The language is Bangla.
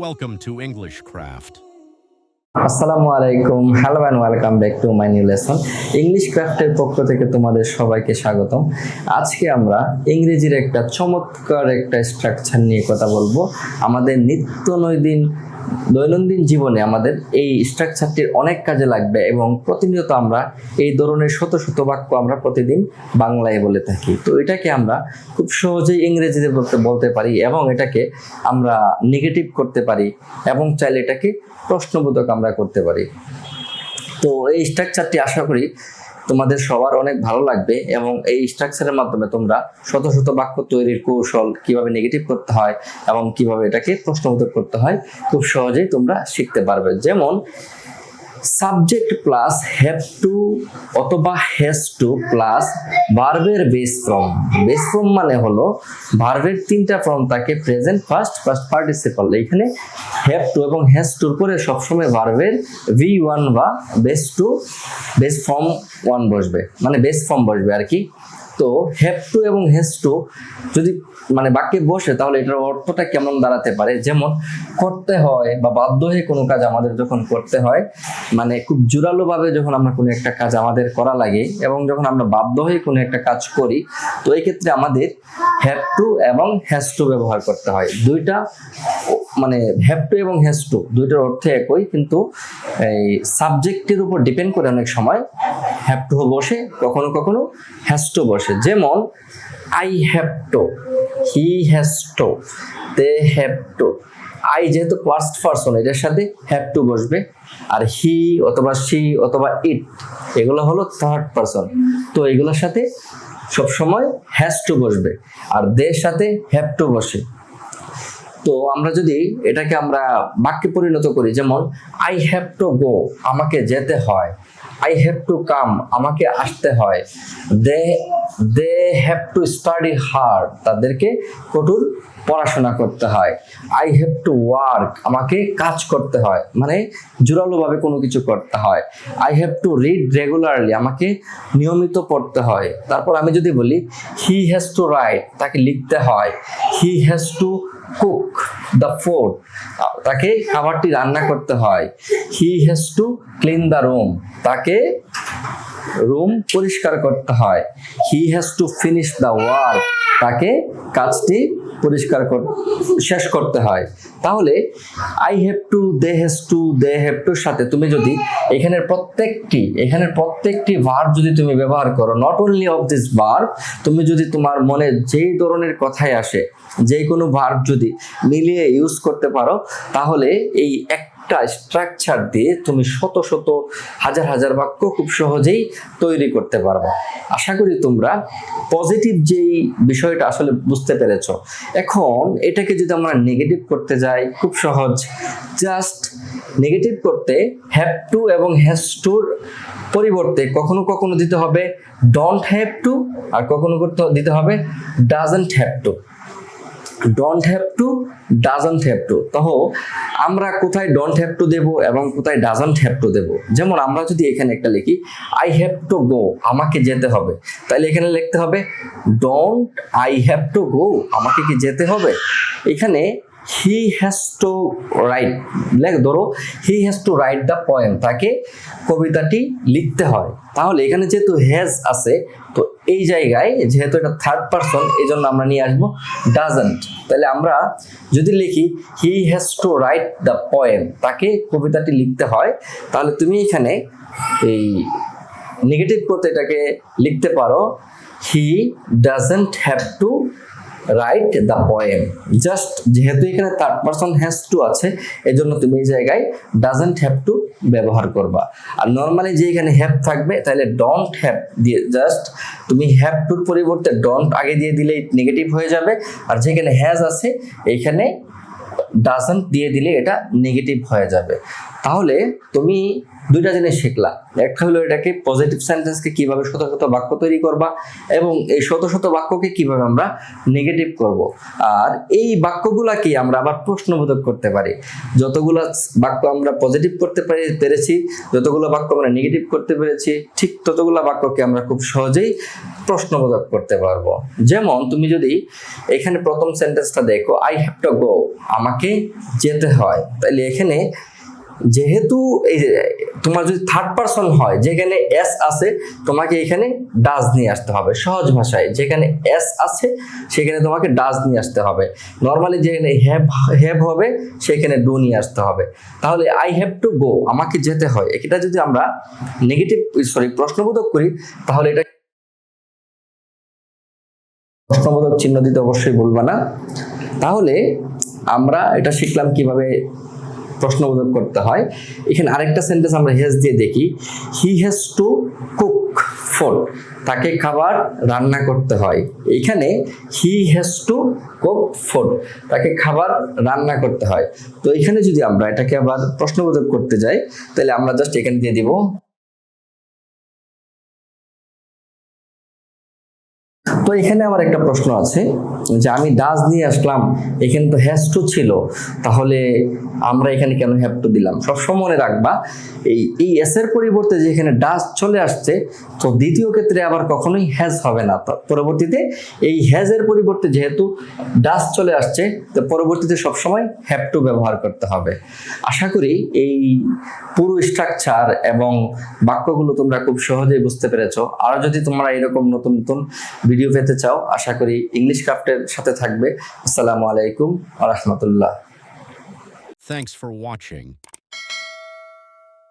Welcome to English Craft. আসসালামু আলাইকুম, hello and welcome back to my new lesson. English ক্রাফটের পক্ষ থেকে তোমাদের সবাইকে স্বাগতম। আজকে আমরা ইংরেজির একটা চমৎকার একটা স্ট্রাকচার নিয়ে কথা বলবো। আমাদের দৈনন্দিন জীবনে আমাদের এই স্ট্রাকচারটির অনেক কাজে লাগবে এবং প্রতিনিয়ত আমরা এই ধরনের শত শত বাক্য আমরা প্রতিদিন বাংলায় বলে থাকি। তো এটাকে আমরা খুব সহজেই ইংরেজিতে বলতে পারি এবং এটাকে আমরা নেগেটিভ করতে পারি এবং চাইলে এটাকে প্রশ্নবোধক আমরা করতে পারি। তো এই স্ট্রাকচারটি আশা করি তোমাদের সবার অনেক ভালো লাগবে এবং এই স্ট্রাকচারের মাধ্যমে তোমরা শত শত বাক্য তৈরির কৌশল, কিভাবে নেগেটিভ করতে হয় এবং কিভাবে এটাকে প্রশ্নবোধক করতে হয় খুব সহজেই তোমরা শিখতে পারবে। যেমন সাবজেক্ট প্লাস হ্যাভ টু অথবা হ্যাজ টু প্লাস ভার্বের বেস ফর্ম মানে হলো ভার্বের তিনটা ফর্ম থাকে, প্রেজেন্ট, ফার্স্ট পার্টিসিপল। এখানে হ্যাভ টু এবং হ্যাজ টুর পরে সবসময় ভার্বের V1 বা বেস ফর্ম 1 বসবে, মানে বেস ফর্ম বসবে আর কি। তো হ্যাভ টু এবং হ্যাজ টু যদি মানে বাক্যে বসে তাহলে এটার অর্থটা কেমন দাঁড়াতে পারে, যেমন করতে হয় বা বাধ্য হয়ে কোনো কাজ আমাদের যখন করতে হয়, মানে খুব জোরালো ভাবে যখন আমরা কোনো একটা কাজ আমাদের করা লাগে এবং যখন আমরা বাধ্য হয়ে কোনো একটা কাজ করি, তো এই ক্ষেত্রে আমাদের হ্যাভ টু এবং হ্যাজ টু ব্যবহার করতে হয়। দুইটা মানে হ্যাভ টু এবং হ্যাজ টু দুইটার অর্থ একই, কিন্তু এই সাবজেক্টের উপর ডিপেন্ড করে অনেক সময় হ্যাভ টু বসে, কখনো কখনো হ্যাজ টু বসে। যেমন I have to, he has to, they have to. I যেহেতু ফার্স্ট পারসন, এটার সাথে হ্যাভ টু বসবে, আর হি অথবা শি অথবা ইট এগুলো হলো থার্ড পারসন, তো এগুলোর সাথে সবসময় হ্যাজ টু বসবে, আর দের সাথে হ্যাভ টু বসে। তো আমরা যদি এটাকে আমরা বাক্যে পরিণত করি, যেমন আই হ্যাভ টু গো, আমাকে যেতে হয়। আই হ্যাভ টু কাম, আমাকে আসতে হয়। They have to study hard, তাদেরকে কঠোর পড়াশোনা করতে হয়। আই হ্যাভ টু ওয়ার্ক, আমাকে কাজ করতে হয়, মানে জোরালোভাবে কোনো কিছু করতে হয়। I have to read regularly, আমাকে নিয়মিত পড়তে হয়। তারপর আমি যদি বলি হি হ্যাজ টু রাইট, তাকে লিখতে হয়। He has to cook the food, তাকে খাবারটি রান্না করতে হয়। He has to clean the room, তাকে রুম পরিষ্কার করতে হয়। He has to finish the work, তাকে কাজটি শেষ করতে হয়। তাহলে I have to, they have টুর সাথে তুমি যদি এখানের প্রত্যেকটি ভার্ব যদি তুমি ব্যবহার করো, not only of this verb, তুমি যদি তোমার মনে যেই ধরনের কথাই আসে যে কোনো ভার্ব যদি মিলিয়ে ইউজ করতে পারো, তাহলে এই একটা স্ট্রাকচার দিয়ে তুমি শত শত হাজার বাক্য খুব সহজেই তৈরি করতে পারবে। আশা করি তোমরা পজিটিভ যেই বিষয়টা আসলে বুঝতে পেরেছো। এখন এটাকে যদি আমরা নেগেটিভ করতে যাই, খুব সহজ। জাস্ট নেগেটিভ করতে হ্যাভ টু এবং হ্যাজ টুর পরিবর্তে কখনো কখনো দিতে হবে ডোন্ট হ্যাভ টু, আর কখনো দিতে হবে doesn't have to. Don't have to, doesn't have to. তো আমরা কোথায় ডোন্ট হ্যাভ টু দেব এবং কোথায় ডাজন্ট হ্যাভ টু দেব? যেমন আমরা যদি এখানে একটা লিখি আই হ্যাভ টু গো, আমাকে যেতে হবে, তাহলে এখানে লিখতে হবে don't I have to go, আমাকে কি যেতে হবে? এখানে হি হ্যাজ টু রাইট, ধরো হি has two write the poem, তাকে কবিতাটি লিখতে হয়। তাহলে এখানে যেহেতু হ্যাজ আছে, তো এই জায়গায় যেহেতু এটা থার্ড পারসন, এই জন্য আমরা নিয়ে আসবো ডাজন্ট। তাহলে আমরা যদি লিখি হি has two write the poem, তাকে কবিতাটি লিখতে হয়, তাহলে তুমি এখানে এই নেগেটিভ করতে এটাকে লিখতে পারো he doesn't have to write the poem. Just যেহেতু এখানে থার্ড পারসন হ্যাজ টু আছে, এই জন্য তুমি এই জায়গায় ডাজন্ট হ্যাভ টু ব্যবহার করবা। আর নর্মালি যে এখানে হ্যাভ থাকবে, তাহলে ডোন্ট হ্যাভ দিয়ে জাস্ট তুমি হ্যাভ টুর পরিবর্তে ডোন্ট আগে দিয়ে দিলে নেগেটিভ হয়ে যাবে, আর যেখানে হ্যাজ আছে এইখানে ডাজন্ট দিয়ে দিলে এটা নেগেটিভ হয়ে যাবে। তাহলে তুমি দুইটা জিনিস শিখলাম। একটা হলো এটাকে পজিটিভ সেন্টেন্সকে কিভাবে শত শত বাক্য তৈরি করবা, এবং এই শত শত বাক্যকে কিভাবে আমরা নেগেটিভ করব। আর এই বাক্যগুলাকে আমরা আবার প্রশ্নবোধক করতে পারি। যতগুলো বাক্য আমরা পজিটিভ করতে পেরেছি, যতগুলো বাক্য আমরা নেগেটিভ করতে পেরেছি, ঠিক ততগুলো বাক্যকে আমরা খুব সহজেই প্রশ্নবোধক করতে পারবো। যেমন তুমি যদি এখানে প্রথম সেন্টেন্সটা দেখো, আই হ্যাভ টু গো, আমাকে যেতে হয়, তাহলে এখানে যেহেতু এই যে তোমার যদি থার্ড পারসন হয়, যেখানে এস আছে, তোমাকে এখানে ডাজ নিয়ে আসতে হবে। সহজ ভাষায় যেখানে এস আছে সেখানে তোমাকে ডাজ নিয়ে আসতে হবে। নর্মালি যেখানে হ্যাভ হবে সেখানে ডু নিয়ে আসতে হবে। তাহলে আই হ্যাভ টু গো, আমাকে যেতে হয়, এটা যদি আমরা প্রশ্নবোধক করি, তাহলে এটা প্রশ্নবোধক চিহ্ন দিতে অবশ্যই বলবা না। তাহলে আমরা এটা শিখলাম কিভাবে প্রশ্নবোধক করতে হয়। এখানে আরেকটা সেন্টেন্স আমরা হ্যাজ দিয়ে দেখি, হি হ্যাজ টু কুক ফুড, তাকে খাবার রান্না করতে হয়। এখানে হি হ্যাজ টু কুক ফুড, তাকে খাবার রান্না করতে হয়। তো এখানে যদি আমরা এটাকে আবার প্রশ্নবোধক করতে যাই, তাহলে আমরা জাস্ট এখানে দিয়ে দিব। তো এখানে আমার একটা প্রশ্ন আছে যে আমি ডাজ নিয়ে আসলাম, এখানে তো হ্যাজ টু ছিল, তাহলে আমরা এখানে কেন হ্যাভ টু দিলাম? সবসময় মনে রাখবা এই এস এর পরিবর্তে যে এখানে ডাজ চলে আসছে, তো দ্বিতীয় ক্ষেত্রে আবার কখনোই হ্যাজ হবে না। পরবর্তীতে এই হ্যাজ এর পরিবর্তে যেহেতু ডাজ চলে আসছে, তো পরবর্তীতে সবসময় হ্যাভ টু ব্যবহার করতে হবে। আশা করি এই পুরো স্ট্রাকচার এবং বাক্যগুলো তোমরা খুব সহজেই বুঝতে পেরেছো। আর যদি তোমরা এরকম নতুন নতুন ভিডিও পেতে চাও, আশা করি ইংলিশ ক্রাফটের সাথে থাকবে। আসসালামু আলাইকুম ওয়া রাহমাতুল্লাহ। Thanks for watching.